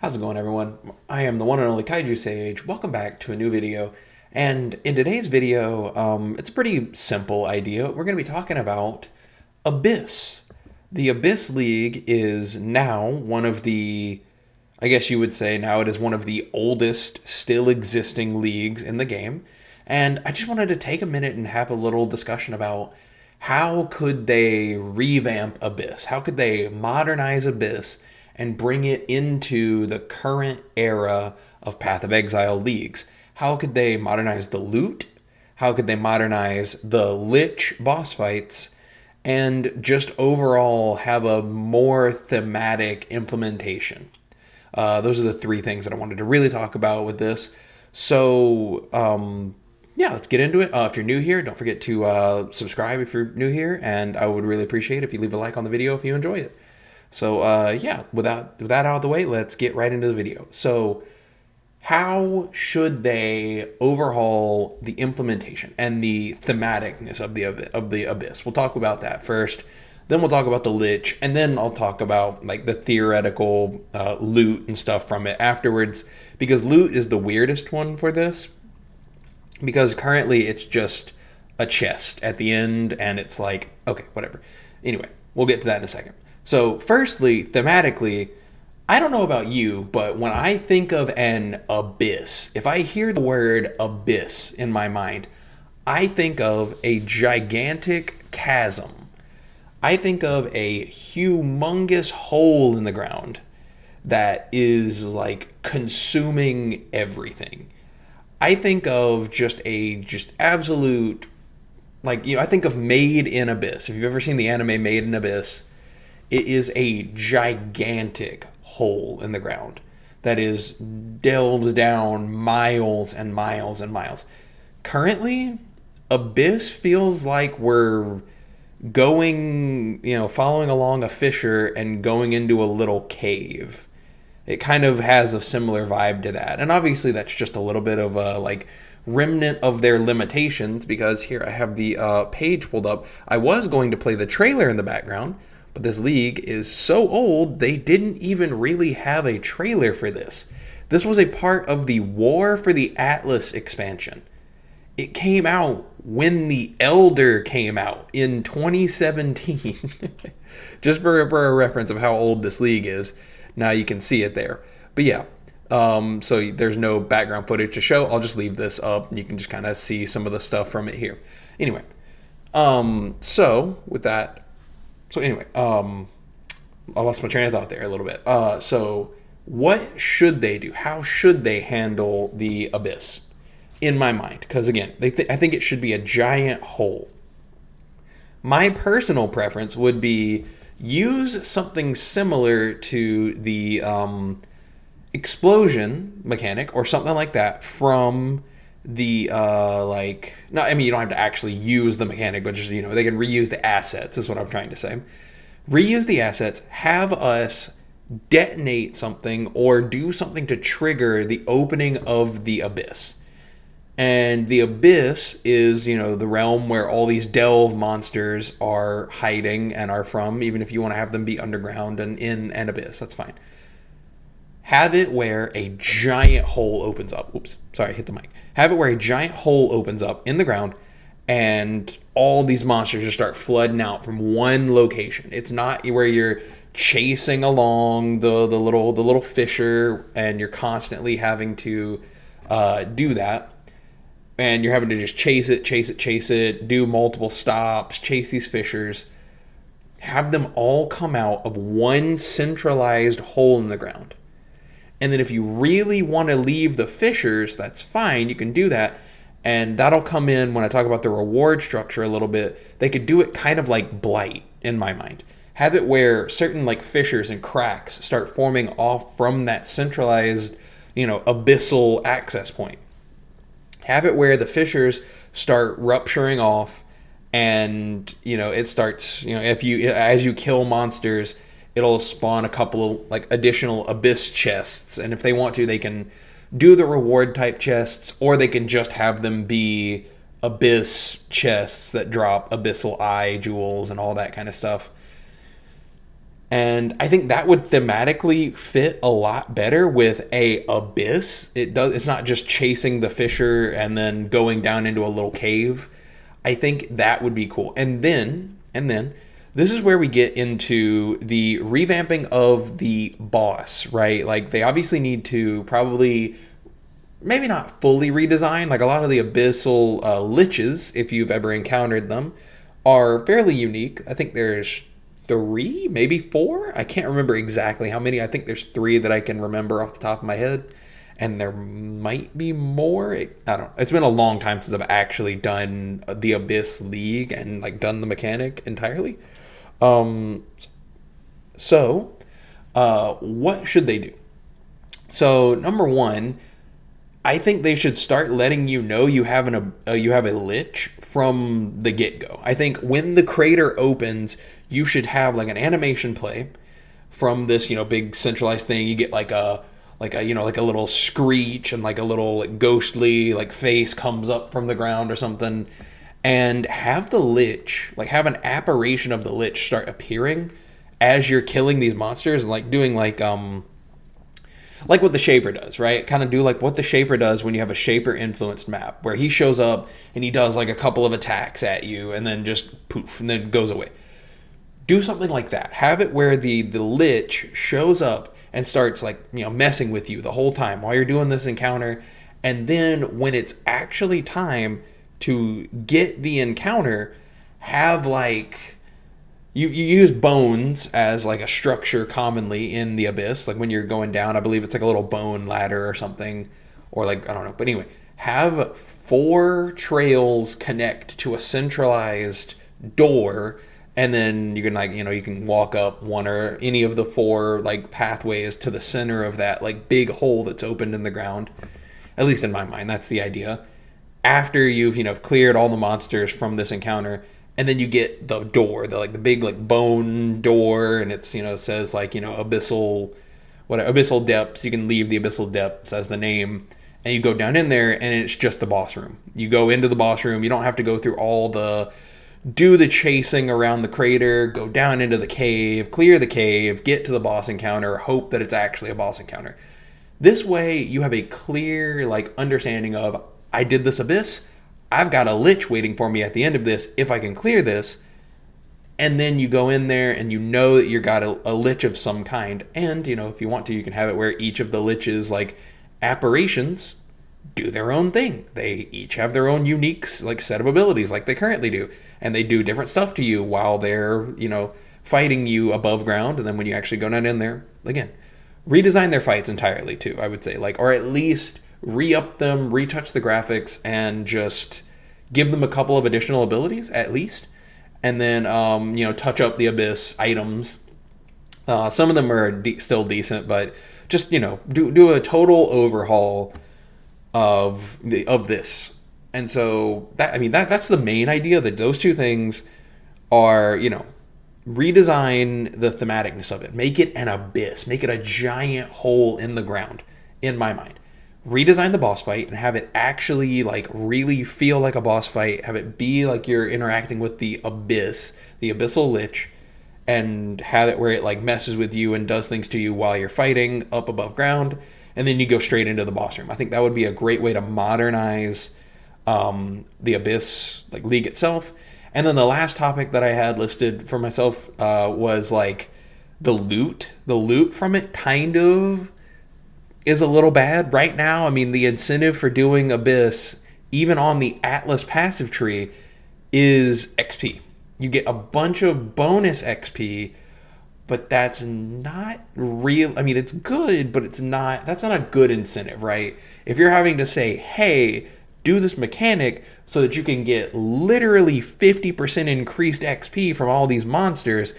How's it going, everyone? I am the one and only Kaiju Sage. Welcome back to a new video. And in today's video, it's a pretty simple idea. We're going to be talking about Abyss. The Abyss League is now one of the, I guess you would say now it is one of the oldest still existing leagues in the game. And I just wanted to take a minute and have a little discussion about how could they revamp Abyss? How could they modernize Abyss and bring it into the current era of Path of Exile leagues? How could they modernize the loot? How could they modernize the Lich boss fights? And just overall have a more thematic implementation. Those are the three things that I wanted to really talk about with this. So, yeah, let's get into it. If you're new here, don't forget to subscribe if you're new here, and I would really appreciate it if you leave a like on the video if you enjoy it. So, yeah, with that out of the way, let's get right into the video. So, how should they overhaul the implementation and the thematicness of the Abyss? We'll talk about that first. Then we'll talk about the Lich, and then I'll talk about like the theoretical loot and stuff from it afterwards, because loot is the weirdest one for this. Because currently it's just a chest at the end, and it's like, okay, whatever. Anyway, we'll get to that in a second. So, firstly, thematically, I don't know about you, but when I think of an abyss, if I hear the word abyss in my mind, I think of a gigantic chasm. I think of a humongous hole in the ground that is like consuming everything. I think of just absolute, like, I think of Made in Abyss. If you've ever seen the anime Made in Abyss, it is a gigantic hole in the ground that is delves down miles and miles and miles. Currently, Abyss feels like we're going, following along a fissure and going into a little cave. It kind of has a similar vibe to that. And obviously that's just a little bit of a remnant of their limitations, because here I have the page pulled up. I was going to play the trailer in the background, but this league is so old they didn't even really have a trailer for this. This was a part of the War for the Atlas expansion. It came out when the Elder came out in 2017. Just for a reference of how old this league is. Now you can see it there. But yeah, so there's no background footage to show. I'll just leave this up, and you can just kind of see some of the stuff from it here. Anyway, so with that, I lost my train of thought there a little bit. So what should they do? How should they handle the Abyss? In my mind, because again, I think it should be a giant hole. My personal preference would be use something similar to the explosion mechanic or something like that from the no, I mean, you don't have to actually use the mechanic, but just, they can reuse the assets is what I'm trying to say. Reuse the assets, have us detonate something or do something to trigger the opening of the Abyss. And the Abyss is, the realm where all these delve monsters are hiding and are from, even if you want to have them be underground and in an abyss, that's fine. Have it where a giant hole opens up. Oops, sorry, hit the mic. Have it where a giant hole opens up in the ground and all these monsters just start flooding out from one location. It's not where you're chasing along the little fissure and you're constantly having to do that. And you're having to just chase it, do multiple stops, chase these fissures. Have them all come out of one centralized hole in the ground. And then if you really want to leave the fissures, that's fine, you can do that. And that'll come in when I talk about the reward structure a little bit. They could do it kind of like Blight, in my mind. Have it where certain fissures and cracks start forming off from that centralized, abyssal access point. Have it where the fissures start rupturing off, and it starts, as you kill monsters, it'll spawn a couple of additional abyss chests, and if they want to, they can do the reward type chests, or they can just have them be abyss chests that drop abyssal eye jewels and all that kind of stuff. And I think that would thematically fit a lot better with a abyss. It's not just chasing the fisher and then going down into a little cave. I think that would be cool. And then this is where we get into the revamping of the boss, right? Like they obviously need to probably maybe not fully redesign. Like a lot of the abyssal liches, if you've ever encountered them, are fairly unique. I think there's 3, maybe 4. I can't remember exactly how many. I think there's 3 that I can remember off the top of my head. And there might be more. I don't know. It's been a long time since I've actually done the Abyss League and like done the mechanic entirely. So, what should they do? So, number one, I think they should start letting you know you have you have a lich from the get-go. I think when the crater opens, you should have like an animation play from this, big centralized thing. You get like a little screech and like a little like ghostly like face comes up from the ground or something, and have the lich, like have an apparition of the lich start appearing as you're killing these monsters and like doing like what the Shaper does, right? Kind of do like what the Shaper does when you have a Shaper influenced map, where he shows up and he does like a couple of attacks at you and then just poof and then goes away. Do something like that. Have it where the lich shows up and starts like, messing with you the whole time while you're doing this encounter. And then when it's actually time to get the encounter, have like, you use bones as like a structure commonly in the Abyss. Like when you're going down, I believe it's like a little bone ladder or something, or like, I don't know. But anyway, have 4 trails connect to a centralized door, and then you can like, you can walk up one or any of the 4 like pathways to the center of that like big hole that's opened in the ground. At least in my mind, that's the idea. After you've, cleared all the monsters from this encounter, and then you get the door, the big like bone door, and it's says like abyssal depths. You can leave the abyssal depths as the name, and you go down in there, and it's just the boss room. You go into the boss room. You don't have to go through do the chasing around the crater, go down into the cave, clear the cave, get to the boss encounter, hope that it's actually a boss encounter. This way, you have a clear like understanding of, I did this abyss. I've got a lich waiting for me at the end of this if I can clear this. And then you go in there and you know that you got a lich of some kind. And, if you want to, you can have it where each of the liches, like apparitions, do their own thing. They each have their own unique like set of abilities like they currently do. And they do different stuff to you while they're, fighting you above ground. And then when you actually go down in there, again, redesign their fights entirely too, I would say. Or at least re-up them, retouch the graphics, and just give them a couple of additional abilities at least. And then, touch up the Abyss items. Some of them are still decent, but just, do a total overhaul of this. And so that's the main idea, that those 2 things are, redesign the thematicness of it. Make it an abyss. Make it a giant hole in the ground, in my mind. Redesign the boss fight and have it actually like really feel like a boss fight. Have it be like you're interacting with the abyss, the abyssal lich, and have it where it like messes with you and does things to you while you're fighting up above ground. And then you go straight into the boss room. I think that would be a great way to modernize the Abyss like league itself. And then the last topic that I had listed for myself was like the loot. The loot from it kind of is a little bad right now. I mean, the incentive for doing Abyss, even on the Atlas passive tree, is XP. You get a bunch of bonus XP, but that's not real. I mean, it's good, but that's not a good incentive, right? If you're having to say, hey, do this mechanic so that you can get literally 50% increased XP from all these monsters,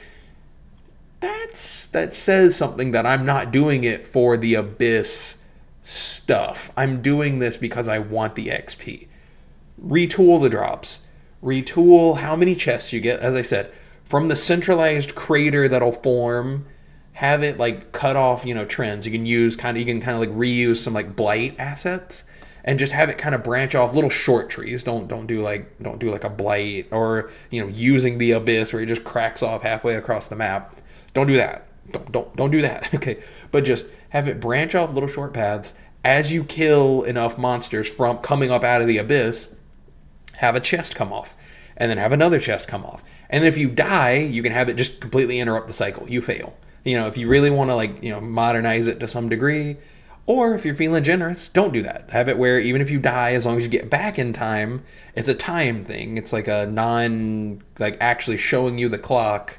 that says something that I'm not doing it for the Abyss stuff. I'm doing this because I want the XP. Retool the drops. Retool how many chests you get. As I said, from the centralized crater that'll form, have it like cut off, trends. You can like reuse some like blight assets and just have it kind of branch off little short trees. Don't do like a blight or, using the Abyss where it just cracks off halfway across the map. Don't do that. Don't do that. Okay, but just have it branch off little short paths as you kill enough monsters from coming up out of the abyss. Have a chest come off, and then have another chest come off. And if you die, you can have it just completely interrupt the cycle. You fail. If you really want to modernize it to some degree, or if you're feeling generous, don't do that. Have it where even if you die, as long as you get back in time, it's a time thing. It's like a actually showing you the clock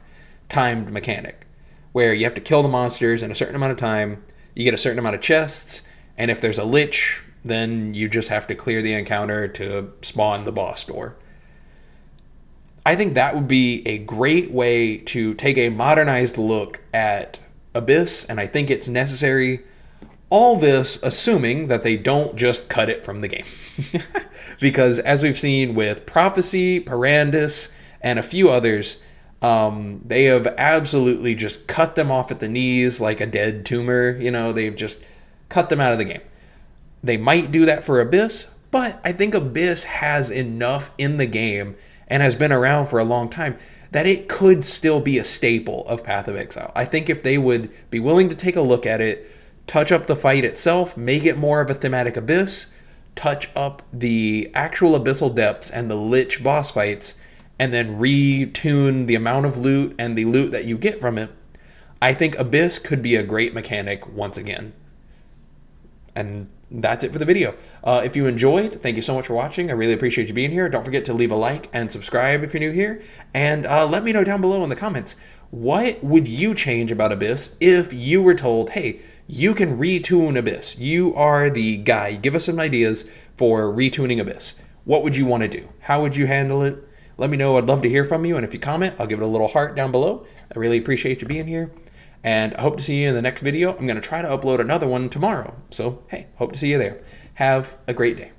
timed mechanic where you have to kill the monsters in a certain amount of time. You get a certain amount of chests, and if there's a lich, then you just have to clear the encounter to spawn the boss door. I think that would be a great way to take a modernized look at Abyss, and I think it's necessary. All this assuming that they don't just cut it from the game. Because as we've seen with Prophecy, Parandus, and a few others, they have absolutely just cut them off at the knees like a dead tumor. They've just cut them out of the game. They might do that for Abyss, but I think Abyss has enough in the game and has been around for a long time that it could still be a staple of Path of Exile. I think if they would be willing to take a look at it, touch up the fight itself, make it more of a thematic Abyss, touch up the actual abyssal depths and the lich boss fights, and then retune the amount of loot and the loot that you get from it, I think Abyss could be a great mechanic once again. And that's it for the video. If you enjoyed, thank you so much for watching. I really appreciate you being here. Don't forget to leave a like and subscribe if you're new here. And let me know down below in the comments, what would you change about Abyss if you were told, hey, you can retune Abyss. You are the guy. Give us some ideas for retuning Abyss. What would you want to do? How would you handle it? Let me know. I'd love to hear from you. And if you comment, I'll give it a little heart down below. I really appreciate you being here. And I hope to see you in the next video. I'm going to try to upload another one tomorrow. So, hey, hope to see you there. Have a great day.